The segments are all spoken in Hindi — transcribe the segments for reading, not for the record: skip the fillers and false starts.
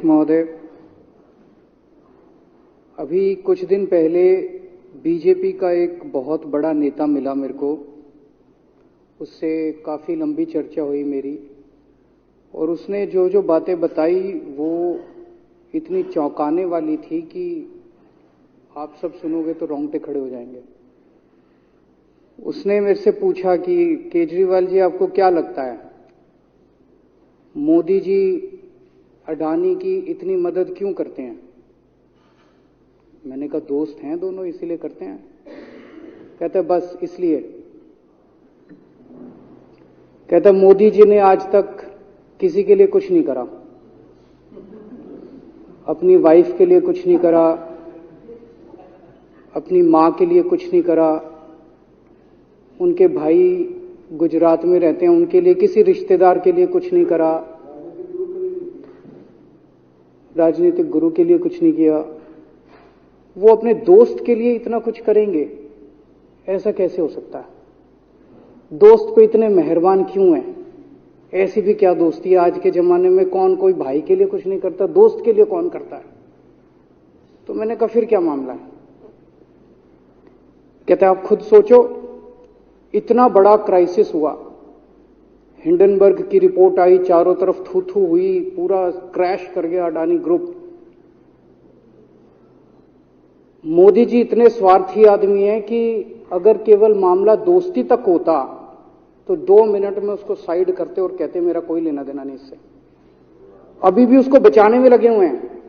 महोदय, अभी कुछ दिन पहले बीजेपी का एक बहुत बड़ा नेता मिला मेरे को। उससे काफ़ी लंबी चर्चा हुई मेरी, और उसने जो जो बातें बताई वो इतनी चौंकाने वाली थी कि आप सब सुनोगे तो रोंगटे खड़े हो जाएंगे। उसने मेरे से पूछा कि केजरीवाल जी, आपको क्या लगता है मोदी जी अडानी की इतनी मदद क्यों करते हैं? मैंने कहा दोस्त हैं दोनों, इसीलिए करते हैं। कहता बस इसलिए। कहता मोदी जी ने आज तक किसी के लिए कुछ नहीं करा, अपनी वाइफ के लिए कुछ नहीं करा, अपनी मां के लिए कुछ नहीं करा, उनके भाई गुजरात में रहते हैं उनके लिए, किसी रिश्तेदार के लिए कुछ नहीं करा, राजनीतिक गुरु के लिए कुछ नहीं किया। वो अपने दोस्त के लिए इतना कुछ करेंगे, ऐसा कैसे हो सकता है? दोस्त पे इतने मेहरबान क्यों हैं? ऐसी भी क्या दोस्ती है? आज के जमाने में कौन कोई भाई के लिए कुछ नहीं करता, दोस्त के लिए कौन करता है? तो मैंने कहा फिर क्या मामला है? कहते आप खुद सोचो, इतना बड़ा क्राइसिस हुआ, हिंडनबर्ग की रिपोर्ट आई, चारों तरफ थू थू हुई, पूरा क्रैश कर गया अडानी ग्रुप। मोदी जी इतने स्वार्थी आदमी हैं कि अगर केवल मामला दोस्ती तक होता तो 2 मिनट में उसको साइड करते और कहते मेरा कोई लेना देना नहीं इससे। अभी भी उसको बचाने में लगे हुए हैं।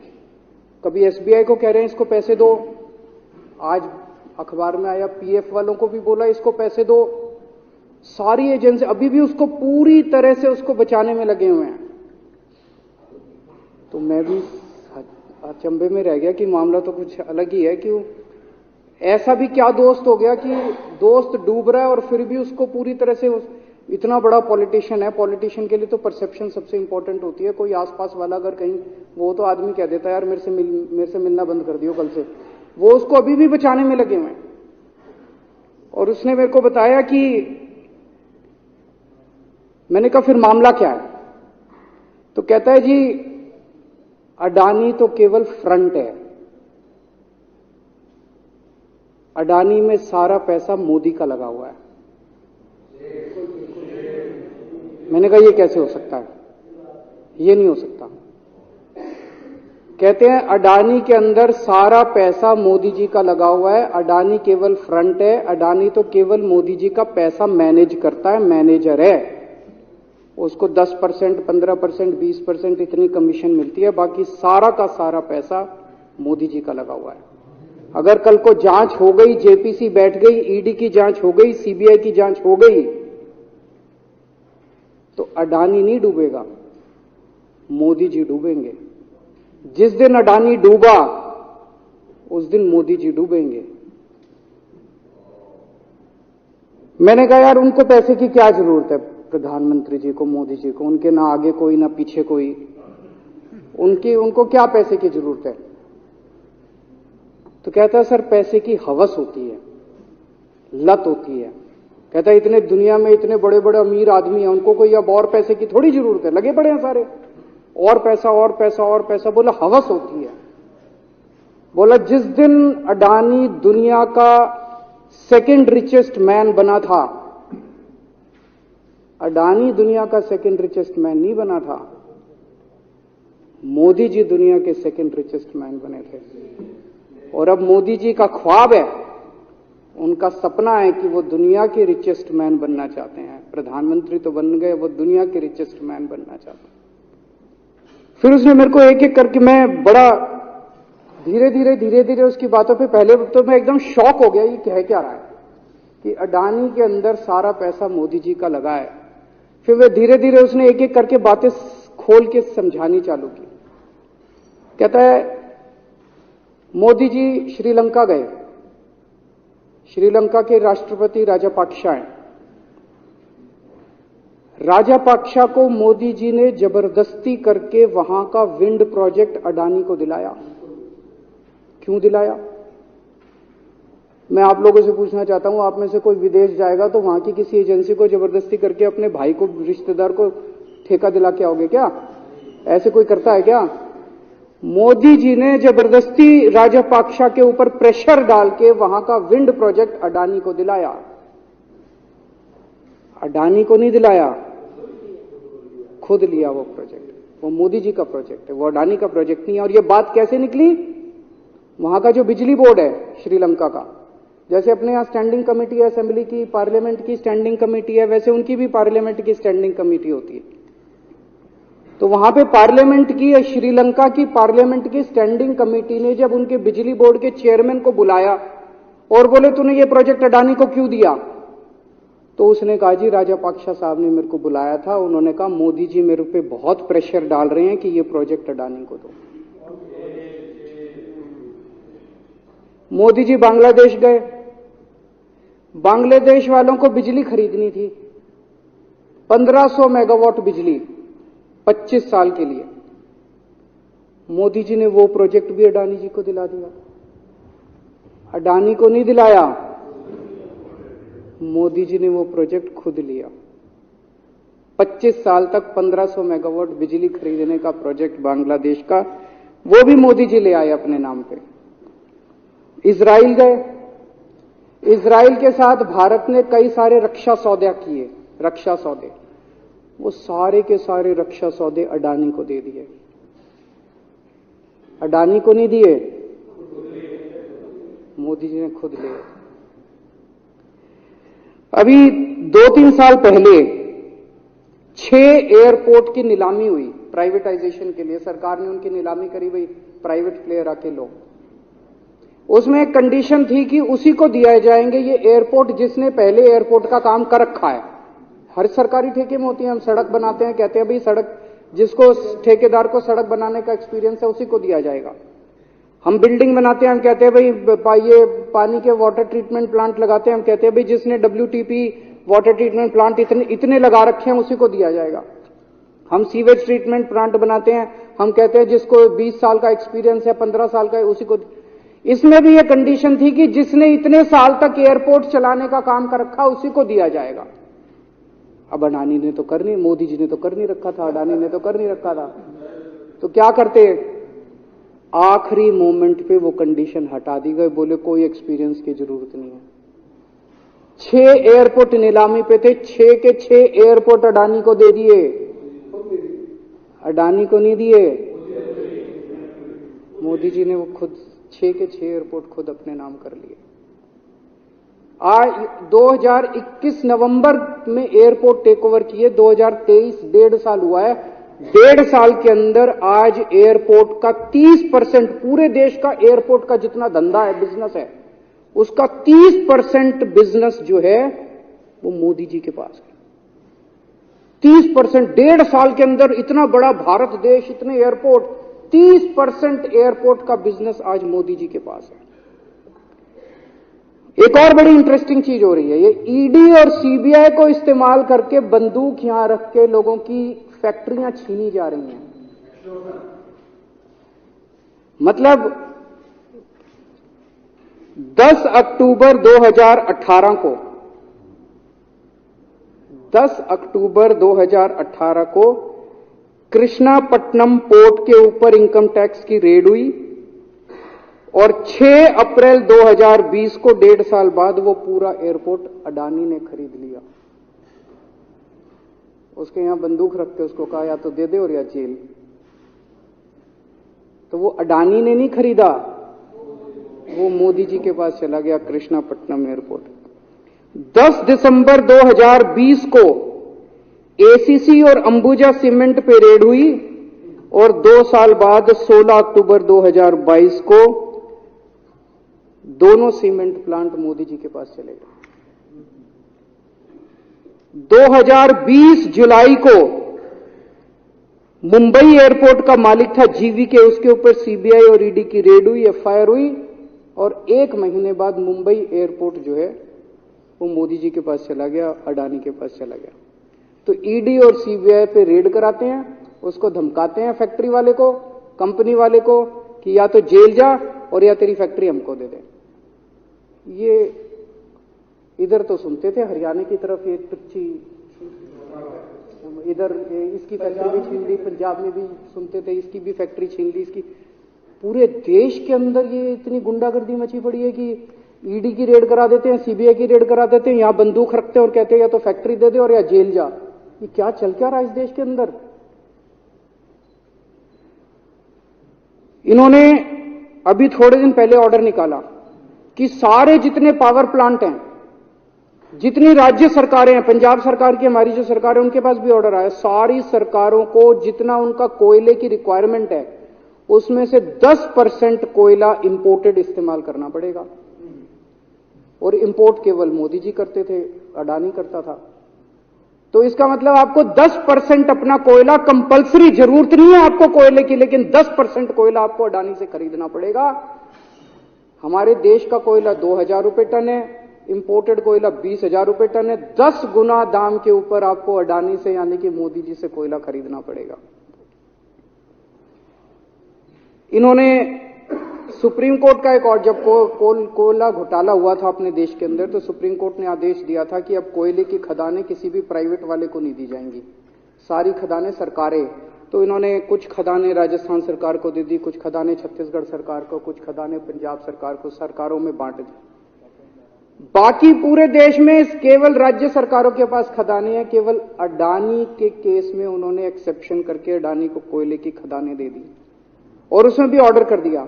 कभी एसबीआई को कह रहे हैं इसको पैसे दो, आज अखबार में आया पीएफ वालों को भी बोला इसको पैसे दो। सारी एजेंसी अभी भी उसको पूरी तरह से उसको बचाने में लगे हुए हैं। तो मैं भी अचंभे में रह गया कि मामला तो कुछ अलग ही है। क्यों? ऐसा भी क्या दोस्त हो गया कि दोस्त डूब रहा है और फिर भी उसको पूरी तरह से इतना बड़ा पॉलिटिशियन है। पॉलिटिशियन के लिए तो परसेप्शन सबसे इंपॉर्टेंट होती है। कोई आसपास वाला अगर कहीं, वो तो आदमी कह देता है यार मेरे से मिलना बंद कर दियो कल से। वो उसको अभी भी बचाने में लगे हुए हैं। और उसने मेरे को बताया कि, मैंने कहा फिर मामला क्या है? तो कहता है जी अडानी तो केवल फ्रंट है, अडानी में सारा पैसा मोदी का लगा हुआ है। मैंने कहा ये कैसे हो सकता है? ये नहीं हो सकता। कहते हैं अडानी के अंदर सारा पैसा मोदी जी का लगा हुआ है, अडानी केवल फ्रंट है, अडानी तो केवल मोदी जी का पैसा मैनेज करता है, मैनेजर है। उसको 10%, 15%, 20% इतनी कमीशन मिलती है, बाकी सारा का सारा पैसा मोदी जी का लगा हुआ है। अगर कल को जांच हो गई, जेपीसी बैठ गई, ईडी की जांच हो गई, सीबीआई की जांच हो गई, तो अडानी नहीं डूबेगा, मोदी जी डूबेंगे। जिस दिन अडानी डूबा उस दिन मोदी जी डूबेंगे। मैंने कहा यार उनको पैसे की क्या जरूरत है? प्रधानमंत्री जी को, मोदी जी को, उनके ना आगे कोई ना पीछे कोई, उनको क्या पैसे की जरूरत है? तो कहता है सर पैसे की हवस होती है, लत होती है। कहता है इतने दुनिया में इतने बड़े बड़े अमीर आदमी हैं, उनको कोई अब और पैसे की थोड़ी जरूरत है, लगे पड़े हैं सारे, और पैसा और पैसा और पैसा। बोला हवस होती है। बोला जिस दिन अडानी दुनिया का सेकंड रिचेस्ट मैन बना था, अडानी दुनिया का सेकंड रिचेस्ट मैन नहीं बना था, मोदी जी दुनिया के सेकंड रिचेस्ट मैन बने थे। और अब मोदी जी का ख्वाब है, उनका सपना है कि वो दुनिया के रिचेस्ट मैन बनना चाहते हैं। प्रधानमंत्री तो बन गए, वो दुनिया के रिचेस्ट मैन बनना चाहते हैं। फिर उसने मेरे को एक एक करके, मैं बड़ा धीरे धीरे उसकी बातों पे, पहले तो मैं एकदम शॉक हो गया ये कह क्या रहा है कि अडानी के अंदर सारा पैसा मोदी जी का लगा है। फिर वे धीरे धीरे उसने एक एक करके बातें खोल के समझानी चालू की। कहता है मोदी जी श्रीलंका गए, श्रीलंका के राष्ट्रपति राजापाक्सा हैं। राजापाक्सा को मोदी जी ने जबरदस्ती करके वहां का विंड प्रोजेक्ट अडानी को दिलाया। क्यों दिलाया? मैं आप लोगों से पूछना चाहता हूं, आप में से कोई विदेश जाएगा तो वहां की किसी एजेंसी को जबरदस्ती करके अपने भाई को, रिश्तेदार को ठेका दिला के आओगे क्या? ऐसे कोई करता है क्या? मोदी जी ने जबरदस्ती राजपाक्षा के ऊपर प्रेशर डाल के वहां का विंड प्रोजेक्ट अडानी को दिलाया। अडानी को नहीं दिलाया, खुद लिया वो प्रोजेक्ट। वो मोदी जी का प्रोजेक्ट है, वो अडानी का प्रोजेक्ट नहीं है। और ये बात कैसे निकली? वहां का जो बिजली बोर्ड है श्रीलंका का, जैसे अपने यहां स्टैंडिंग कमेटी है असेंबली की, पार्लियामेंट की स्टैंडिंग कमेटी है, वैसे उनकी भी पार्लियामेंट की स्टैंडिंग कमेटी होती है। तो वहां पे पार्लियामेंट की, श्रीलंका की पार्लियामेंट की स्टैंडिंग कमेटी ने जब उनके बिजली बोर्ड के चेयरमैन को बुलाया और बोले तूने ये प्रोजेक्ट अडानी को क्यों दिया, तो उसने कहा जी राजापाक्सा साहब ने मेरे को बुलाया था, उन्होंने कहा मोदी जी मेरे पे बहुत प्रेशर डाल रहे हैं कि ये प्रोजेक्ट अडानी को दो। मोदी जी बांग्लादेश गए, बांग्लादेश वालों को बिजली खरीदनी थी, 1500 मेगावाट बिजली 25 साल के लिए। मोदी जी ने वो प्रोजेक्ट भी अडानी जी को दिला दिया। अडानी को नहीं दिलाया, मोदी जी ने वो प्रोजेक्ट खुद लिया। 25 साल तक 1500 मेगावाट बिजली खरीदने का प्रोजेक्ट बांग्लादेश का, वो भी मोदी जी ले आए अपने नाम पे। इजराइल गए, इजराइल के साथ भारत ने कई सारे रक्षा सौदे किए, रक्षा सौदे, वो सारे के सारे रक्षा सौदे अडानी को दे दिए। अडानी को नहीं दिए, मोदी जी ने खुद लिए। अभी 2-3 साल पहले 6 एयरपोर्ट की नीलामी हुई प्राइवेटाइजेशन के लिए, सरकार ने उनकी नीलामी करी, भाई प्राइवेट प्लेयर आके लो। उसमें एक कंडीशन थी कि उसी को दिया जाएंगे ये एयरपोर्ट जिसने पहले एयरपोर्ट का काम कर रखा है। हर सरकारी ठेके में होती है, हम सड़क बनाते हैं, कहते हैं भाई सड़क, जिसको ठेकेदार को सड़क बनाने का एक्सपीरियंस है उसी को दिया जाएगा। हम बिल्डिंग बनाते हैं, हम कहते हैं भाई ये पानी के वाटर ट्रीटमेंट प्लांट लगाते हैं, हम कहते हैं भाई जिसने WTP वाटर ट्रीटमेंट प्लांट इतने लगा रखे हैं उसी को दिया जाएगा। हम सीवेज ट्रीटमेंट प्लांट बनाते हैं, हम कहते हैं जिसको 20 साल का एक्सपीरियंस है, 15 साल का है, उसी को। इसमें भी ये कंडीशन थी कि जिसने इतने साल तक एयरपोर्ट चलाने का काम कर रखा उसी को दिया जाएगा। अब अडानी ने तो कर नहीं, मोदी जी ने तो कर नहीं रखा था, अडानी ने तो कर नहीं रखा था, तो क्या करते? आखिरी मोमेंट पे वो कंडीशन हटा दी गई, बोले कोई एक्सपीरियंस की जरूरत नहीं है। 6 एयरपोर्ट नीलामी पे थे, 6 के 6 एयरपोर्ट अडानी को दे दिए। अडानी को नहीं दिए, मोदी जी ने वो खुद 6 के 6 एयरपोर्ट खुद अपने नाम कर लिए। आज 2021 नवंबर में एयरपोर्ट टेक ओवर किए, 2023 1.5 साल हुआ है। 1.5 साल के अंदर आज एयरपोर्ट का 30%, पूरे देश का एयरपोर्ट का जितना धंधा है, बिजनेस है, उसका 30% बिजनेस जो है वो मोदी जी के पास है। 30%, 1.5 साल के अंदर इतना बड़ा भारत देश, इतने एयरपोर्ट, 30% एयरपोर्ट का बिजनेस आज मोदी जी के पास है। एक और बड़ी इंटरेस्टिंग चीज हो रही है, ये ईडी और सीबीआई को इस्तेमाल करके बंदूक यहां रख के लोगों की फैक्ट्रियां छीनी जा रही हैं। मतलब 10 अक्टूबर 2018 को 10 अक्टूबर 2018 को कृष्णापट्टनम पोर्ट के ऊपर इनकम टैक्स की रेड हुई और 6 अप्रैल 2020 को 1.5 साल बाद वो पूरा एयरपोर्ट अडानी ने खरीद लिया। उसके यहां बंदूक रख के उसको कहा या तो दे दे और या जेल। तो वो अडानी ने नहीं खरीदा, वो मोदी जी के पास चला गया कृष्णापट्टनम एयरपोर्ट। 10 दिसंबर 2020 को एसीसी और अंबुजा सीमेंट पे रेड हुई और 2 साल बाद 16 अक्टूबर 2022 को दोनों सीमेंट प्लांट मोदी जी के पास चले गए। 2020 जुलाई को मुंबई एयरपोर्ट का मालिक था जीवीके, उसके ऊपर सीबीआई और ईडी की रेड हुई, एफआईआर हुई और 1 महीने बाद मुंबई एयरपोर्ट जो है वो मोदी जी के पास चला गया, अडानी के पास चला गया। तो ईडी और सीबीआई पे रेड कराते हैं, उसको धमकाते हैं फैक्ट्री वाले को, कंपनी वाले को कि या तो जेल जा और या तेरी फैक्ट्री हमको दे दे। ये इधर तो सुनते थे हरियाणा की तरफ एक पिच्ची, इधर इसकी फैक्ट्री भी छीन ली, पंजाब में भी सुनते थे इसकी भी फैक्ट्री छीन ली, इसकी पूरे देश के अंदर ये इतनी गुंडागर्दी मची पड़ी है कि ईडी की रेड करा देते हैं, सीबीआई की रेड करा देते हैं, यहां बंदूक रखते हैं और कहते हैं या तो फैक्ट्री दे दे और या जेल जा। ये क्या चल क्या रहा है इस देश के अंदर? इन्होंने अभी थोड़े दिन पहले ऑर्डर निकाला कि सारे जितने पावर प्लांट हैं, जितनी राज्य सरकारें हैं, पंजाब सरकार की, हमारी जो सरकार है, उनके पास भी ऑर्डर आया, सारी सरकारों को जितना उनका कोयले की रिक्वायरमेंट है उसमें से 10% कोयला इंपोर्टेड इस्तेमाल करना पड़ेगा। और इंपोर्ट केवल मोदी जी करते थे, अडानी करता था। तो इसका मतलब आपको 10% अपना कोयला कंपलसरी, जरूरत नहीं है आपको कोयले की, लेकिन 10% कोयला आपको अडानी से खरीदना पड़ेगा। हमारे देश का कोयला 2000 रुपए टन है, इंपोर्टेड कोयला 20,000 रुपए टन है। 10 गुना दाम के ऊपर आपको अडानी से यानी कि मोदी जी से कोयला खरीदना पड़ेगा। इन्होंने सुप्रीम कोर्ट का एक और, जब कोयला घोटाला हुआ था अपने देश के अंदर, तो सुप्रीम कोर्ट ने आदेश दिया था कि अब कोयले की खदानें किसी भी प्राइवेट वाले को नहीं दी जाएंगी, सारी खदानें सरकारें। तो इन्होंने कुछ खदानें राजस्थान सरकार को दे दी, कुछ खदानें छत्तीसगढ़ सरकार को, कुछ खदानें पंजाब सरकार को, सरकारों में बांट दी। बाकी पूरे देश में केवल राज्य सरकारों के पास खदानें हैं। केवल अडानी के केस में उन्होंने एक्सेप्शन करके अडानी को कोयले की खदानें दे दी और उसमें भी ऑर्डर कर दिया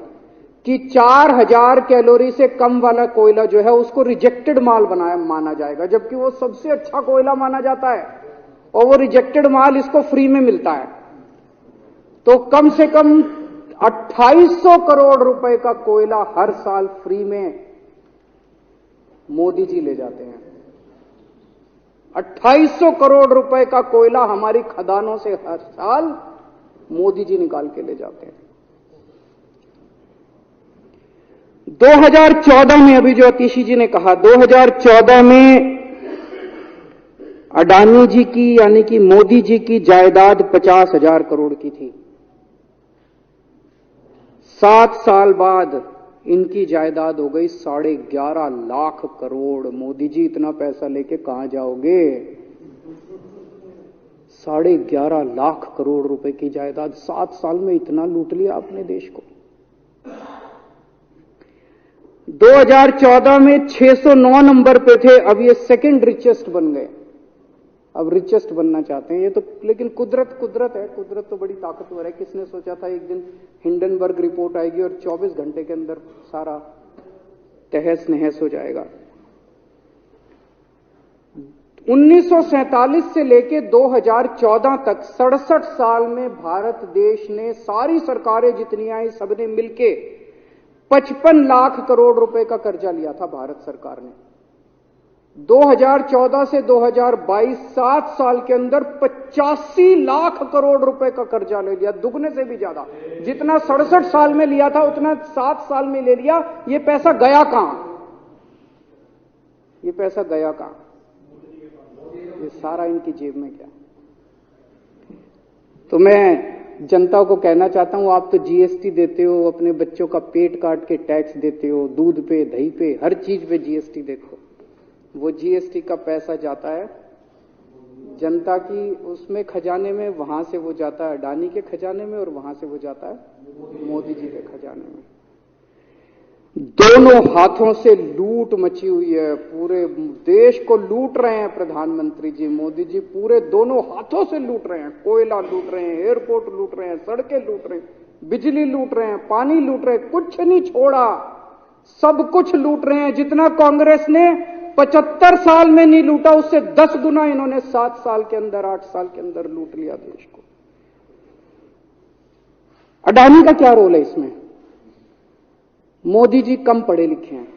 कि 4000 कैलोरी से कम वाला कोयला जो है उसको रिजेक्टेड माल माना जाएगा, जबकि वो सबसे अच्छा कोयला माना जाता है और वो रिजेक्टेड माल इसको फ्री में मिलता है। तो कम से कम 2800 करोड़ रुपए का कोयला हर साल फ्री में मोदी जी ले जाते हैं। 2800 करोड़ रुपए का कोयला हमारी खदानों से हर साल मोदी जी निकाल के ले जाते हैं। 2014 में, अभी जो अतिशी जी ने कहा, 2014 में अडानी जी की यानी कि मोदी जी की जायदाद 50,000 करोड़ की थी। 7 साल बाद इनकी जायदाद हो गई 11.5 लाख करोड़। मोदी जी इतना पैसा लेके कहां जाओगे? 11.5 लाख करोड़ रुपए की जायदाद, 7 साल में इतना लूट लिया आपने देश को। 2014 में 609 नंबर पे थे, अब ये सेकंड रिचेस्ट बन गए, अब रिचेस्ट बनना चाहते हैं ये तो। लेकिन कुदरत है, कुदरत तो बड़ी ताकतवर है। किसने सोचा था एक दिन हिंडनबर्ग रिपोर्ट आएगी और 24 घंटे के अंदर सारा तहस नहस हो जाएगा। 1947 से लेके 2014 तक 67 साल में भारत देश ने, सारी सरकारें जितनी आई सबने मिलके 55 लाख करोड़ रुपए का कर्जा लिया था भारत सरकार ने। 2014 से 2022 7 साल के अंदर 85 लाख करोड़ रुपए का कर्जा ले लिया, दुगने से भी ज्यादा। जितना 67 साल में लिया था उतना 7 साल में ले लिया। ये पैसा गया कहां? ये पैसा गया कहां? ये सारा इनकी जेब में गया। तो मैं जनता को कहना चाहता हूं, आप तो जीएसटी देते हो, अपने बच्चों का पेट काट के टैक्स देते हो, दूध पे, दही पे, हर चीज पे जीएसटी देखो। वो जीएसटी का पैसा जाता है जनता की उसमें खजाने में, वहां से वो जाता है अडानी के खजाने में और वहां से वो जाता है मोदी जी के खजाने में। दोनों हाथों से लूट मची हुई है, पूरे देश को लूट रहे हैं प्रधानमंत्री जी, मोदी जी पूरे दोनों हाथों से लूट रहे हैं। कोयला लूट रहे हैं, एयरपोर्ट लूट रहे हैं, सड़कें लूट रहे हैं, बिजली लूट रहे हैं, पानी लूट रहे हैं, कुछ नहीं छोड़ा, सब कुछ लूट रहे हैं। जितना कांग्रेस ने 75 साल में नहीं लूटा, उससे 10 गुना इन्होंने 7 साल के अंदर, 8 साल के अंदर लूट लिया देश को। अडानी का क्या रोल है इसमें? मोदी जी कम पढ़े लिखे हैं,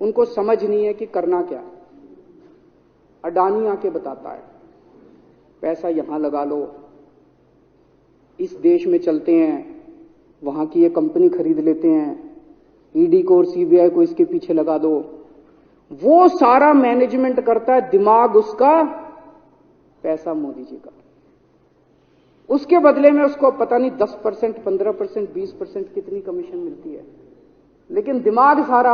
उनको समझ नहीं है कि करना क्या। अडानी आके बताता है पैसा यहां लगा लो, इस देश में चलते हैं, वहां की ये कंपनी खरीद लेते हैं, ईडी को और सीबीआई को इसके पीछे लगा दो। वो सारा मैनेजमेंट करता है, दिमाग उसका, पैसा मोदी जी का। उसके बदले में उसको पता नहीं 10%, 15%, 20% कितनी कमीशन मिलती है, लेकिन दिमाग सारा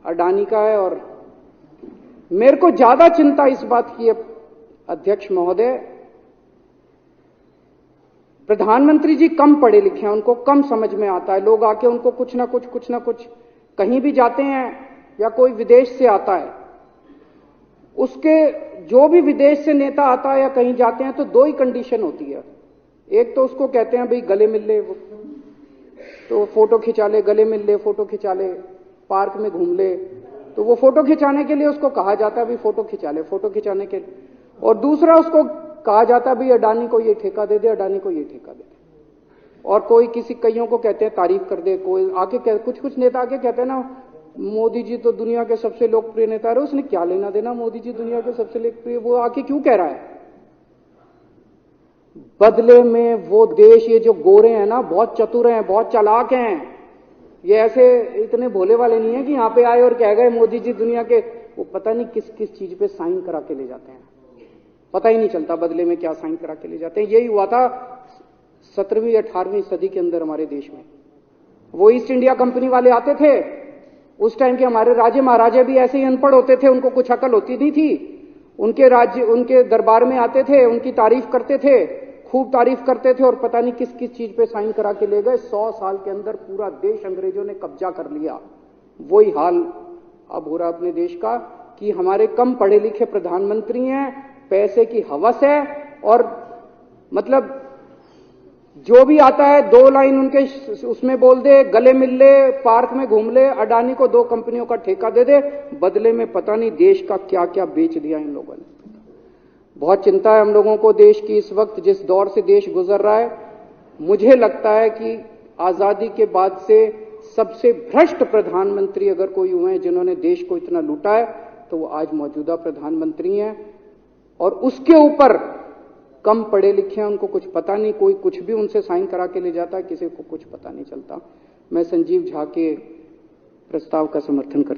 अडानी का है। और मेरे को ज्यादा चिंता इस बात की है अध्यक्ष महोदय, प्रधानमंत्री जी कम पढ़े लिखे हैं, उनको कम समझ में आता है। लोग आके उनको कुछ ना कुछ कहीं भी जाते हैं या कोई विदेश से आता है, उसके जो भी विदेश से नेता आता है या कहीं जाते हैं तो दो ही कंडीशन होती है। एक तो उसको कहते हैं भाई गले मिल ले, तो फोटो खिंचा ले, गले मिल ले, फोटो खिंचा ले, पार्क में घूम ले, तो वो फोटो खिंचाने के लिए उसको कहा जाता है भाई फोटो खिंचा ले, फोटो खिंचाने के लिए। और दूसरा उसको कहा जाता है भाई अडानी को ये ठेका दे दे, अडानी को ये ठेका दे दे। और कोई किसी कईयों को कहते हैं तारीफ कर दे, कोई आके कुछ नेता आके कहते हैं ना मोदी जी तो दुनिया के सबसे लोकप्रिय नेता है। उसने क्या लेना देना मोदी जी दुनिया के सबसे लोकप्रिय, वो आके क्यों कह रहा है? बदले में वो देश, ये जो गोरे हैं ना, बहुत चतुर हैं, बहुत चालाक हैं। ये ऐसे इतने भोले वाले नहीं है कि यहां पे आए और कह गए मोदी जी दुनिया के, वो पता नहीं किस किस चीज पे साइन करा के ले जाते हैं, पता ही नहीं चलता बदले में क्या साइन करा के ले जाते हैं। यही हुआ था 17वीं 18वीं सदी के अंदर हमारे देश में। वो ईस्ट इंडिया कंपनी वाले आते थे, उस टाइम के हमारे राजे महाराजे भी ऐसे ही अनपढ़ होते थे, उनको कुछ अकल होती नहीं थी। उनके राज्य, उनके दरबार में आते थे, उनकी तारीफ करते थे, खूब तारीफ करते थे, और पता नहीं किस किस चीज पे साइन करा के ले गए। 100 साल के अंदर पूरा देश अंग्रेजों ने कब्जा कर लिया। वही हाल अब हो रहा अपने देश का कि हमारे कम पढ़े लिखे प्रधानमंत्री हैं, पैसे की हवस है, और मतलब जो भी आता है 2 लाइन उनके उसमें बोल दे, गले मिल ले, पार्क में घूम ले, अडानी को 2 कंपनियों का ठेका दे दे, बदले में पता नहीं देश का क्या क्या बेच दिया इन लोगों ने। बहुत चिंता है हम लोगों को देश की इस वक्त, जिस दौर से देश गुजर रहा है। मुझे लगता है कि आजादी के बाद से सबसे भ्रष्ट प्रधानमंत्री अगर कोई हुए हैं जिन्होंने देश को इतना लूटा है, तो वो आज मौजूदा प्रधानमंत्री हैं। और उसके ऊपर कम पढ़े लिखे हैं, उनको कुछ पता नहीं, कोई कुछ भी उनसे साइन करा के ले जाता है, किसी को कुछ पता नहीं चलता। मैं संजीव झा के प्रस्ताव का समर्थन करता हूं।